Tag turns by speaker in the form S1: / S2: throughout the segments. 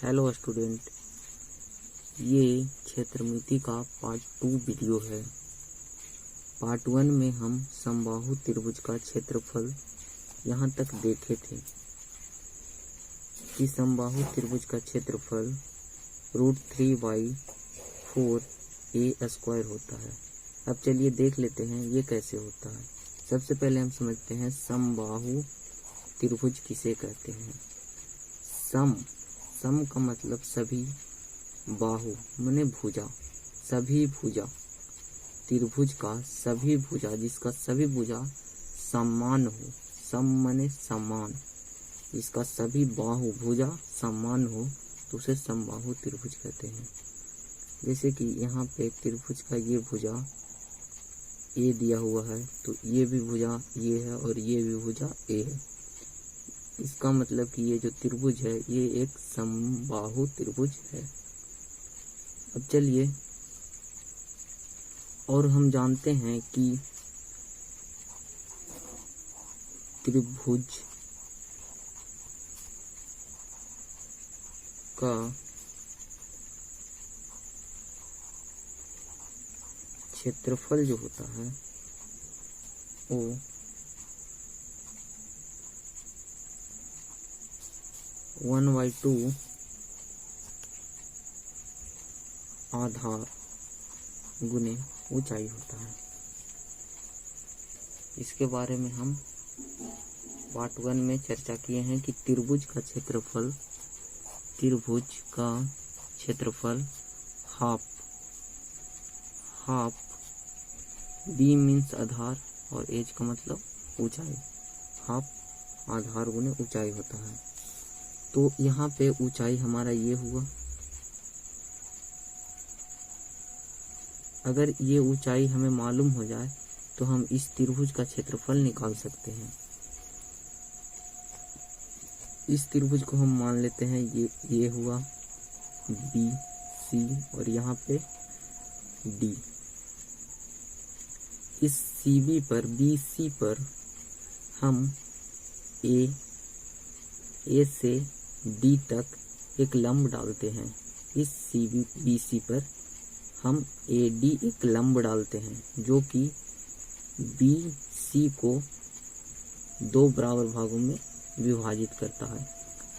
S1: Hello student, ये क्षेत्रमिति का part 2 video है। पार्ट 1 में हम समबाहु त्रिभुज का क्षेत्रफल यहाँ तक देखे थे कि समबाहु त्रिभुज का क्षेत्रफल √3/4 होता है। अब चलिए देख लेते हैं ये कैसे होता है। सबसे पहले हम समझते हैं समबाहु त्रिभुज किसे कहते हैं। सम का मतलब सभी, बाहु माने भुजा, सभी भुजा, त्रिभुज का सभी भुजा, जिसका सभी भुजा समान हो, सम माने समान, इसका सभी बाहु भुजा समान हो तो उसे समबाहु त्रिभुज कहते हैं। जैसे कि यहाँ पे त्रिभुज का ये भुजा ए दिया हुआ है तो ये भी भुजा ये है और ये भी भुजा ए है। इसका मतलब कि ये जो त्रिभुज है ये एक समबाहु त्रिभुज है। अब चलिए, और हम जानते हैं कि त्रिभुज का क्षेत्रफल जो होता है वो 1/2 आधार गुने ऊंचाई होता है। इसके बारे में हम पार्ट 1 में चर्चा किए हैं कि त्रिभुज का क्षेत्रफल हाफ बी मीन्स आधार और एज का मतलब ऊंचाई, हाफ आधार गुने ऊंचाई होता है। तो यहाँ पे ऊंचाई हमारा ये हुआ। अगर ये ऊंचाई हमें मालूम हो जाए तो हम इस त्रिभुज का क्षेत्रफल निकाल सकते हैं। इस त्रिभुज को हम मान लेते हैं ये हुआ बी सी और यहाँ पे डी। इस सीबी पर बीसी पर हम ए से डी तक एक लंब डालते हैं। इस बीसी पर हम AD एक लंब डालते हैं जो कि BC को 2 बराबर भागों में विभाजित करता है।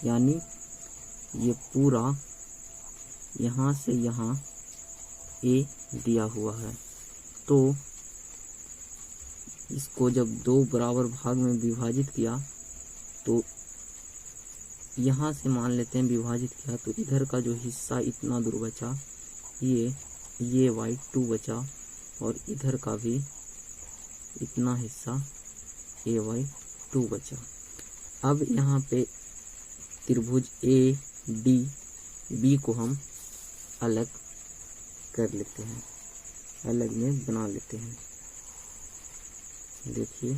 S1: यानी ये पूरा यहाँ से यहाँ A दिया हुआ है तो इसको जब 2 बराबर भाग में विभाजित किया तो यहाँ से मान लेते हैं विभाजित किया तो इधर का जो हिस्सा इतना दूर बचा ये y2 बचा और इधर का भी इतना हिस्सा y2 बचा। अब यहाँ पे त्रिभुज ADB को हम अलग कर लेते हैं, अलग में बना लेते हैं। देखिए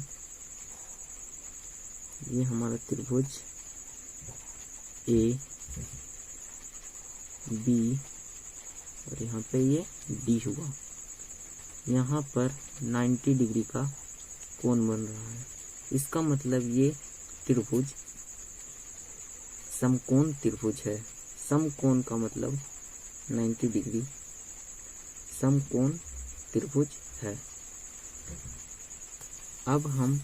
S1: ये हमारा त्रिभुज AB और यहाँ पे ये D हुआ। यहाँ पर 90 डिग्री का कोण बन रहा है। इसका मतलब ये त्रिभुज समकोण त्रिभुज है। समकोण का मतलब 90 डिग्री समकोण त्रिभुज है। अब हम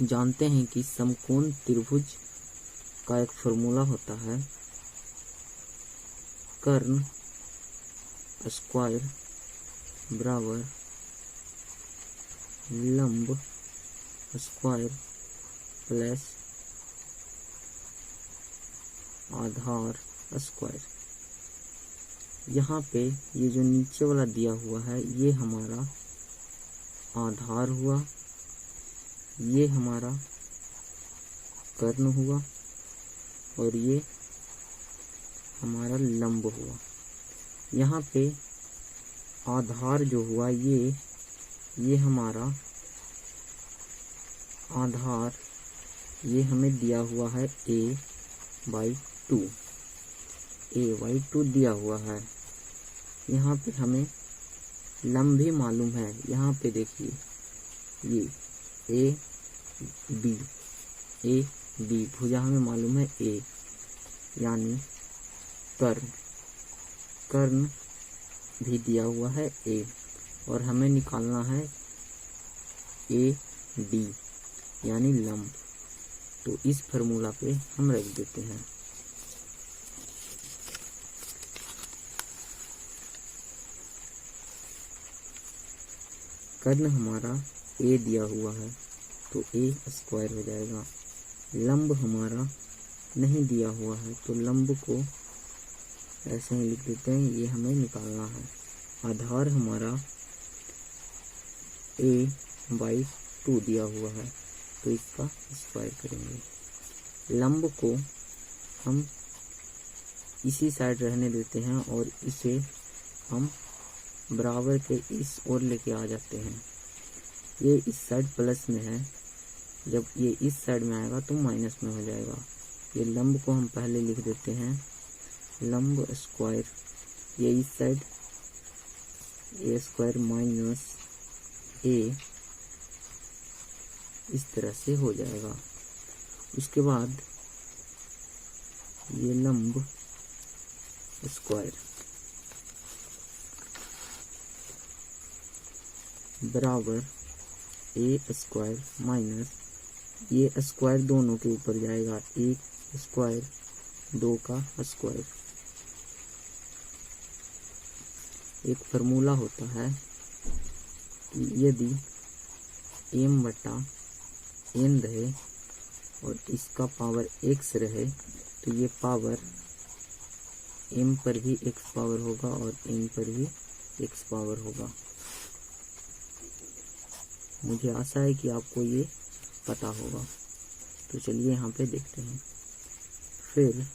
S1: जानते हैं कि समकोण त्रिभुज का एक फॉर्मूला होता है कर्ण स्क्वायर बराबर लंब स्क्वायर प्लस आधार स्क्वायर। यहाँ पे ये जो नीचे वाला दिया हुआ है ये हमारा आधार हुआ, ये हमारा कर्ण हुआ और ये हमारा लंब हुआ। यहाँ पे आधार जो हुआ ये हमारा आधार ये हमें दिया हुआ है a/2 दिया हुआ है। यहाँ पे हमें लंब भी मालूम है। यहाँ पे देखिए ये ए बी भुजा हमें मालूम है A, यानी कर्ण, कर्ण भी दिया हुआ है ए, और हमें निकालना है ए डी यानी लंब। तो इस फार्मूला पे हम रख देते हैं। कर्ण हमारा ए दिया हुआ है तो ए स्क्वायर हो जाएगा। लंब हमारा नहीं दिया हुआ है तो लंब को ऐसे ही लिख देते हैं, ये हमें निकालना है। आधार हमारा a/2 दिया हुआ है तो इसका स्क्वायर करेंगे। लंब को हम इसी साइड रहने देते हैं और इसे हम बराबर के इस ओर लेके आ जाते हैं। ये इस साइड प्लस में है, जब ये इस साइड में आएगा तो माइनस में हो जाएगा। ये लंब को हम पहले लिख देते हैं लंब स्क्वायर, ये इस साइड ए स्क्वायर माइनस ए, इस तरह से हो जाएगा। उसके बाद ये लंब स्क्वायर बराबर ए स्क्वायर माइनस ये स्क्वायर दोनों के ऊपर जाएगा, एक स्क्वायर 2 का स्क्वायर। एक फार्मूला होता है कि यदि m/n रहे और इसका पावर x रहे तो ये पावर m पर भी x पावर होगा और n पर भी x पावर होगा। मुझे आशा है कि आपको ये पता होगा। तो चलिए यहाँ पे देखते हैं। फिर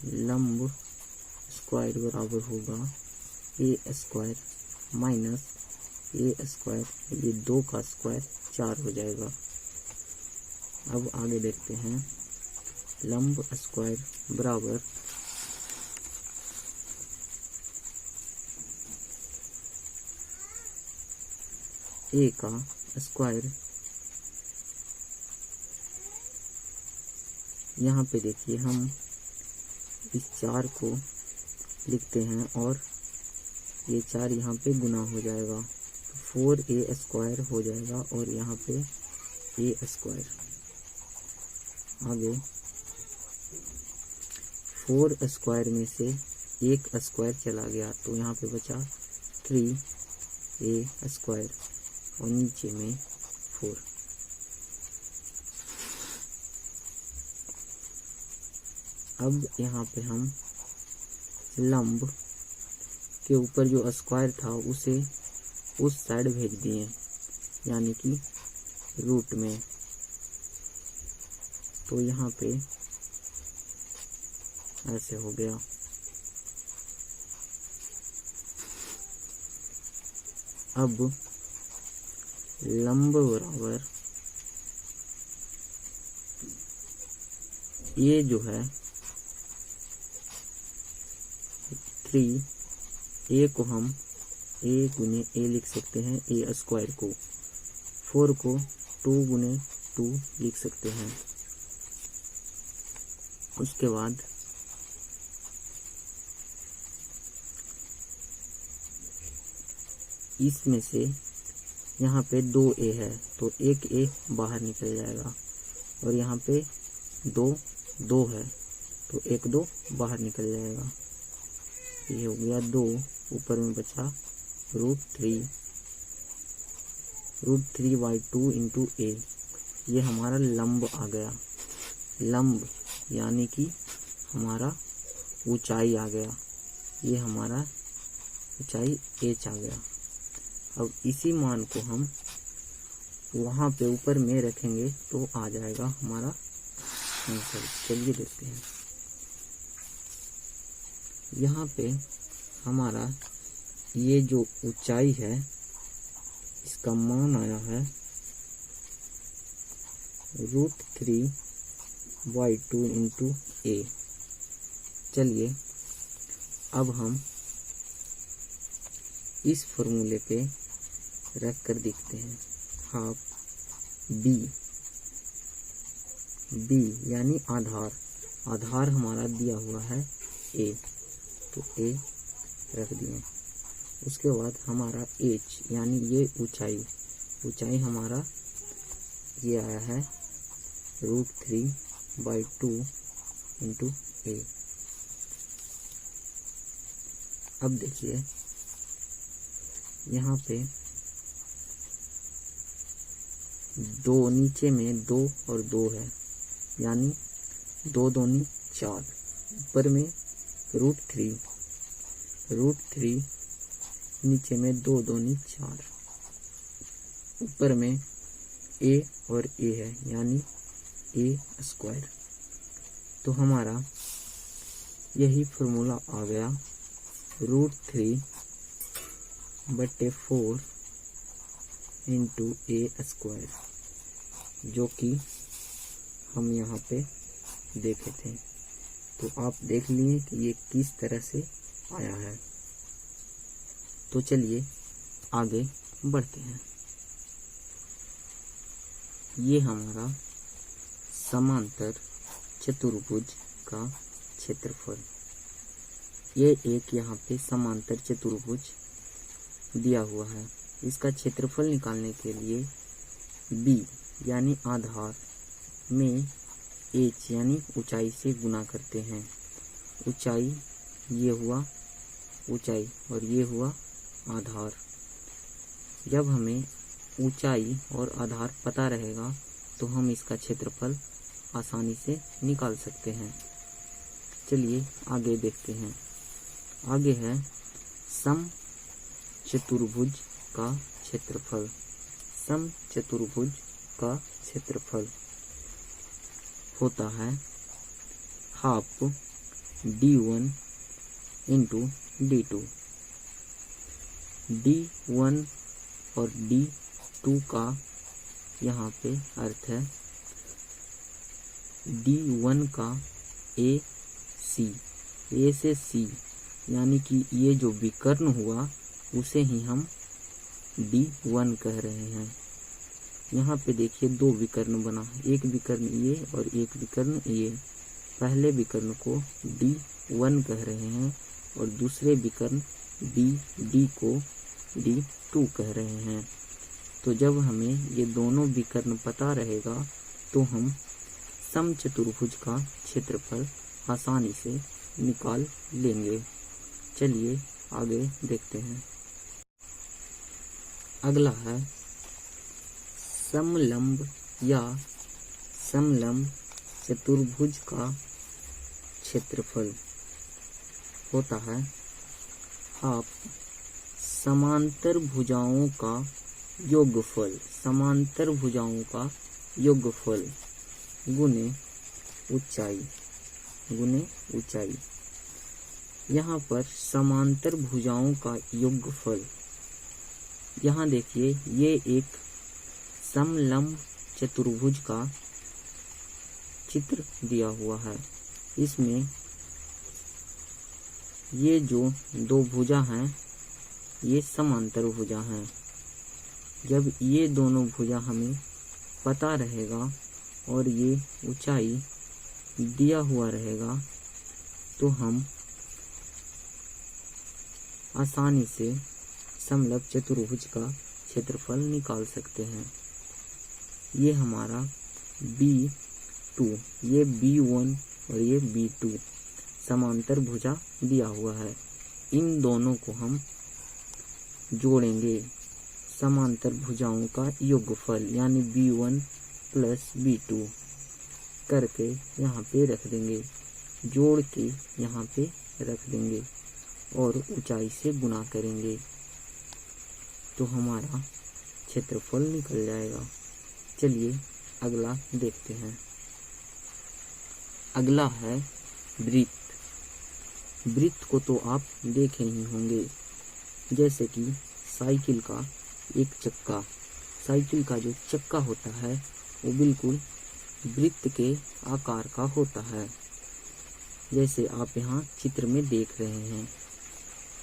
S1: लंब स्क्वायर बराबर होगा ए स्क्वायर माइनस ए स्क्वायर, ये 2 का स्क्वायर 4 हो जाएगा। अब आगे देखते हैं। लंब स्क्वायर बराबर ए का स्क्वायर, यहाँ पे देखिए हम इस 4 को लिखते हैं और ये 4 यहाँ पे गुना हो जाएगा तो 4a स्क्वायर हो जाएगा और यहाँ पे ए स्क्वायर। आगे 4 स्क्वायर में से 1 स्क्वायर चला गया तो यहाँ पे बचा 3a स्क्वायर और नीचे में 4। अब यहाँ पे हम लंब के ऊपर जो स्क्वायर था उसे उस साइड भेज दिए, यानी कि रूट में। तो यहाँ पे ऐसे हो गया। अब लंब बराबर ये जो है 3, ए को हम ए गुने ए लिख सकते हैं, ए स्क्वायर को। 4 को 2 गुने 2 लिख सकते हैं। उसके बाद इसमें से यहाँ पे 2a है तो 1a बाहर निकल जाएगा और यहाँ पे 2 है तो 1 2 बाहर निकल जाएगा। ये हो गया 2, ऊपर में बचा √3/2 इंटू a। ये हमारा लंब आ गया। लंब यानी कि हमारा ऊंचाई आ गया। ये हमारा ऊंचाई h आ गया। अब इसी मान को हम वहाँ पे ऊपर में रखेंगे तो आ जाएगा हमारा आंसर। चलिए देखते हैं। यहाँ पे हमारा ये जो ऊंचाई है इसका मान आया है √3/2 इंटू a। चलिए अब हम इस फॉर्मूले पे रख कर देखते हैं। हाफ b यानी आधार। आधार हमारा दिया हुआ है ए, तो ए रख दिए। उसके बाद हमारा एच यानी ये ऊंचाई हमारा ये आया है √3/2 इंटू ए। अब देखिए यहाँ पे दो, नीचे में 2 और 2 है, यानी 2 दूनी 4, ऊपर में √3 नीचे में 2 दूनी 4, ऊपर में ए और ए है यानी a²। तो हमारा यही फॉर्मूला आ गया √3/4 इंटू a², जो कि हम यहाँ पे देखे थे। तो आप देख लिए कि ये किस तरह से आया है। तो चलिए आगे बढ़ते हैं। ये हमारा समांतर चतुर्भुज का क्षेत्रफल, ये एक यहाँ पे समांतर चतुर्भुज दिया हुआ है। इसका क्षेत्रफल निकालने के लिए b यानी आधार में h यानी ऊंचाई से गुना करते हैं। ऊंचाई ये हुआ ऊंचाई और ये हुआ आधार। जब हमें ऊंचाई और आधार पता रहेगा तो हम इसका क्षेत्रफल आसानी से निकाल सकते हैं। चलिए आगे देखते हैं। आगे है समचतुर्भुज का क्षेत्रफल। समचतुर्भुज का क्षेत्रफल होता है half d1 into d2। d1 और d2 का यहाँ पे अर्थ है d1 का a से c, यानी कि ये जो विकर्ण हुआ उसे ही हम d1 कह रहे हैं। यहाँ पे देखिए दो विकर्ण बना, एक विकर्ण ये और एक विकर्ण ये। पहले विकर्ण को d1 कह रहे हैं और दूसरे विकर्ण d को d2 कह रहे हैं। तो जब हमें ये दोनों विकर्ण पता रहेगा तो हम समचतुर्भुज का क्षेत्रफल आसानी से निकाल लेंगे। चलिए आगे देखते हैं। अगला है समलंब या समलंब चतुर्भुज का क्षेत्रफल होता है हाफ समांतर भुजाओं का योगफल। समांतर भुजाओं का योगफल गुने ऊंचाई। यहाँ पर समांतर भुजाओं का योगफल, यहाँ देखिए ये एक समलंब चतुर्भुज का चित्र दिया हुआ है। इसमें ये जो दो भुजा हैं ये समांतर भुजा हैं। जब ये दोनों भुजा हमें पता रहेगा और ये ऊंचाई दिया हुआ रहेगा तो हम आसानी से समलंब चतुर्भुज का क्षेत्रफल निकाल सकते हैं। ये हमारा B2, ये B1 और ये B2 समांतर भुजा दिया हुआ है। इन दोनों को हम जोड़ेंगे, समांतर भुजाओं का योगफल यानी B1 प्लस B2 करके यहाँ पे रख देंगे, जोड़ के यहाँ पे रख देंगे और ऊंचाई से गुना करेंगे तो हमारा क्षेत्रफल निकल जाएगा। चलिए अगला देखते हैं। अगला है वृत्त। वृत्त को तो आप देखे ही होंगे, जैसे कि साइकिल का एक चक्का। साइकिल का जो चक्का होता है वो बिल्कुल वृत्त के आकार का होता है, जैसे आप यहाँ चित्र में देख रहे हैं।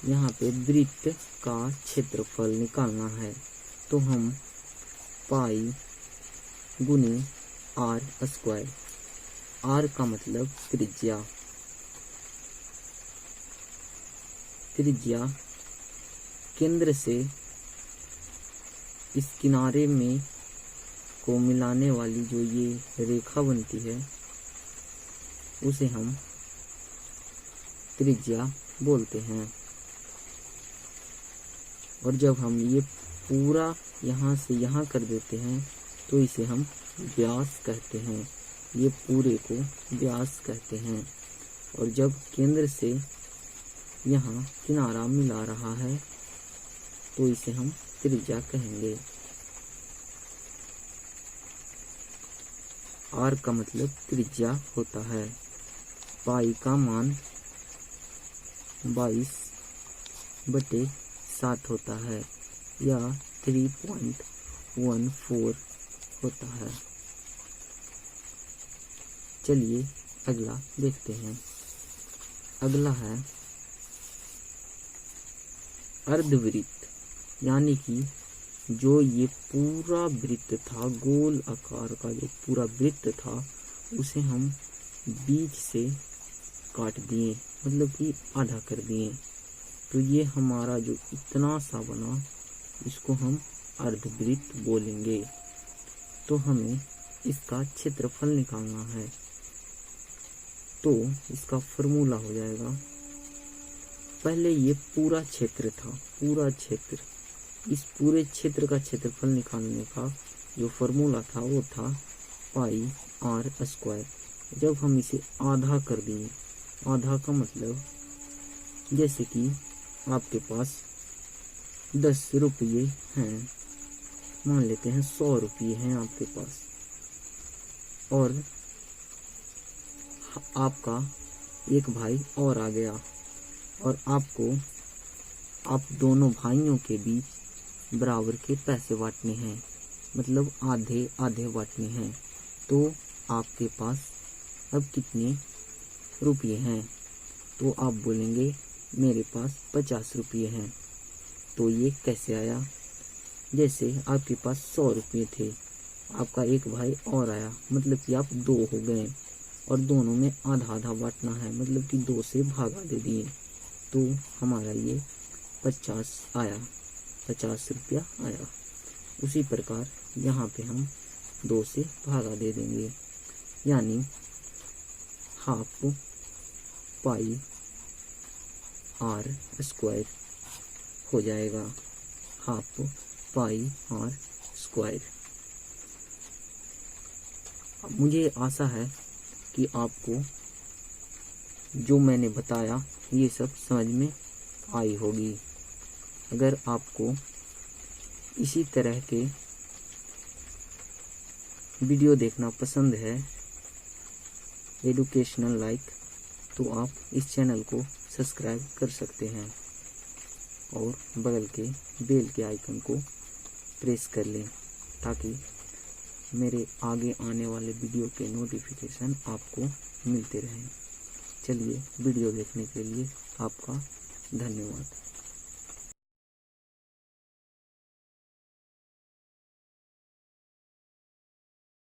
S1: यहाँ पे वृत्त का क्षेत्रफल निकालना है तो हम पाई गुने r²। आर का मतलब त्रिज्या। त्रिज्या केंद्र से इस किनारे में को मिलाने वाली जो ये रेखा बनती है उसे हम त्रिज्या बोलते हैं। और जब हम ये पूरा यहाँ से यहाँ कर देते हैं तो इसे हम व्यास कहते हैं। ये पूरे को व्यास कहते हैं। और जब केंद्र से यहाँ किनारा मिला रहा है तो इसे हम त्रिज्या कहेंगे। आर का मतलब त्रिज्या होता है। पाई का मान 22/7 होता है या 3.14 होता है। चलिए अगला देखते हैं। अगला है अर्धवृत्त, यानी कि जो ये पूरा वृत्त था, गोल आकार का जो पूरा वृत्त था उसे हम बीच से काट दिए, मतलब कि आधा कर दिए। तो ये हमारा जो इतना सा बना इसको हम अर्धवृत्त बोलेंगे। तो हमें इसका क्षेत्रफल निकालना है। तो इसका फॉर्मूला हो जाएगा, पहले ये पूरा क्षेत्र था, पूरा क्षेत्र, इस पूरे क्षेत्र का क्षेत्रफल निकालने का जो फॉर्मूला था वो था पाई आर स्क्वायर। जब हम इसे आधा कर दिए, आधा का मतलब जैसे कि आपके पास 10 रुपये हैं, मान लेते हैं 100 रुपये हैं आपके पास, और आपका एक भाई और आ गया और आपको आप दोनों भाइयों के बीच बराबर के पैसे बांटने हैं, मतलब आधे आधे बांटने हैं। तो आपके पास अब कितने रुपये हैं? तो आप बोलेंगे मेरे पास 50 रुपये हैं। तो ये कैसे आया? जैसे आपके पास 100 रुपये थे, आपका एक भाई और आया, मतलब कि आप 2 हो गए और दोनों में आधा आधा बांटना है, मतलब कि 2 से भागा दे दिए। तो हमारा ये 50 आया, 50 रुपया आया। उसी प्रकार यहाँ पे हम 2 से भागा दे देंगे, यानी हाफ पाई आर स्क्वायर हो जाएगा, हाफ पाई आर स्क्वायर। मुझे आशा है कि आपको जो मैंने बताया ये सब समझ में आई होगी। अगर आपको इसी तरह के वीडियो देखना पसंद है, एजुकेशनल लाइक, तो आप इस चैनल को सब्सक्राइब कर सकते हैं और बगल के बेल के आइकन को प्रेस कर लें ताकि मेरे आगे आने वाले वीडियो के नोटिफिकेशन आपको मिलते रहें। चलिए, वीडियो देखने के लिए आपका धन्यवाद।